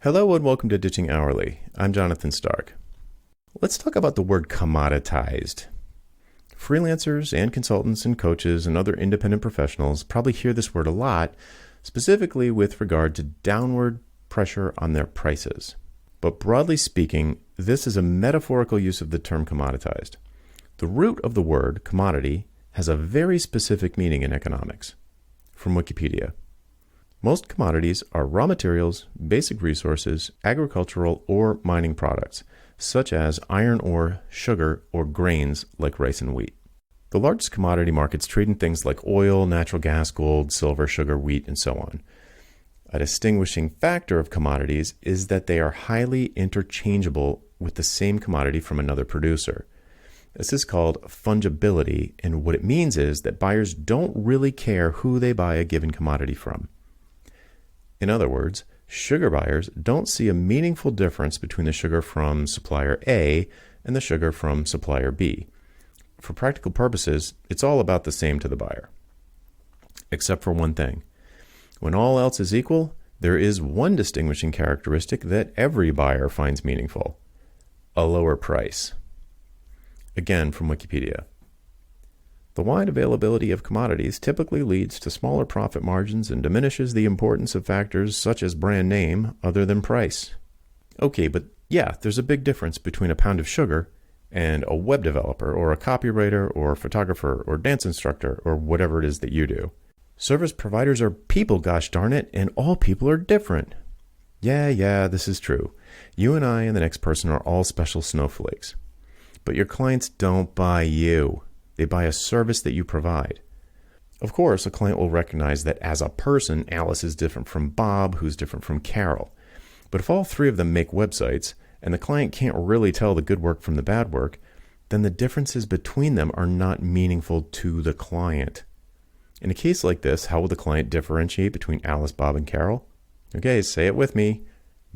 Hello and welcome to Ditching Hourly. I'm Jonathan Stark. Let's talk about the word commoditized. Freelancers and consultants and coaches and other independent professionals probably hear this word a lot, specifically with regard to downward pressure on their prices. But broadly speaking, this is a metaphorical use of the term commoditized. The root of the word commodity has a very specific meaning in economics. From Wikipedia. Most commodities are raw materials, basic resources, agricultural or mining products, such as iron ore, sugar, or grains like rice and wheat. The largest commodity markets trade in things like oil, natural gas, gold, silver, sugar, wheat, and so on. A distinguishing factor of commodities is that they are highly interchangeable with the same commodity from another producer. This is called fungibility, and what it means is that buyers don't really care who they buy a given commodity from. In other words, sugar buyers don't see a meaningful difference between the sugar from supplier A and the sugar from supplier B. For practical purposes, it's all about the same to the buyer. Except for one thing. When all else is equal, there is one distinguishing characteristic that every buyer finds meaningful: a lower price. Again, from Wikipedia. The wide availability of commodities typically leads to smaller profit margins and diminishes the importance of factors such as brand name other than price. Okay, but yeah, there's a big difference between a pound of sugar and a web developer or a copywriter or photographer or dance instructor or whatever it is that you do. Service providers are people, gosh darn it, and all people are different. Yeah, this is true. You and I and the next person are all special snowflakes. But your clients don't buy you. They buy a service that you provide. Of course, a client will recognize that as a person, Alice is different from Bob, who's different from Carol. But if all three of them make websites, and the client can't really tell the good work from the bad work, then the differences between them are not meaningful to the client. In a case like this, how will the client differentiate between Alice, Bob, and Carol? Okay, say it with me.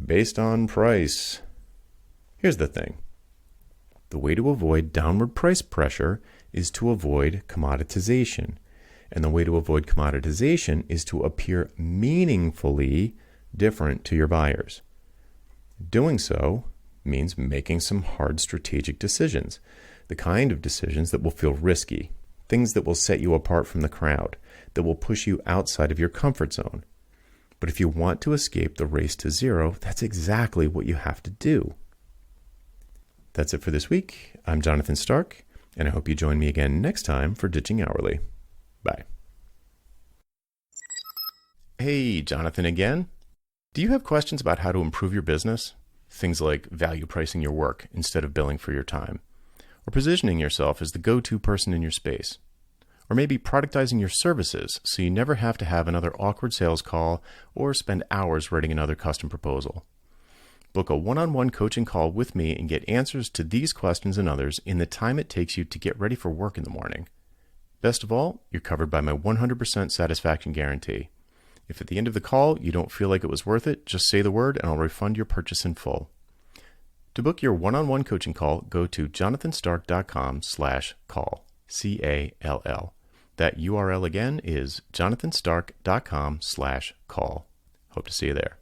Based on price. Here's the thing. The way to avoid downward price pressure is to avoid commoditization. And the way to avoid commoditization is to appear meaningfully different to your buyers. Doing so means making some hard strategic decisions, the kind of decisions that will feel risky, things that will set you apart from the crowd, that will push you outside of your comfort zone. But if you want to escape the race to zero, that's exactly what you have to do. That's it for this week. I'm Jonathan Stark, and I hope you join me again next time for Ditching Hourly. Bye. Hey, Jonathan again. Do you have questions about how to improve your business? Things like value pricing your work instead of billing for your time, or positioning yourself as the go-to person in your space, or maybe productizing your services so you never have to have another awkward sales call or spend hours writing another custom proposal. Book a one-on-one coaching call with me and get answers to these questions and others in the time it takes you to get ready for work in the morning. Best of all, you're covered by my 100% satisfaction guarantee. If at the end of the call you don't feel like it was worth it, just say the word and I'll refund your purchase in full. To book your one-on-one coaching call, go to jonathanstark.com/call, C-A-L-L. That URL again is jonathanstark.com/call. Hope to see you there.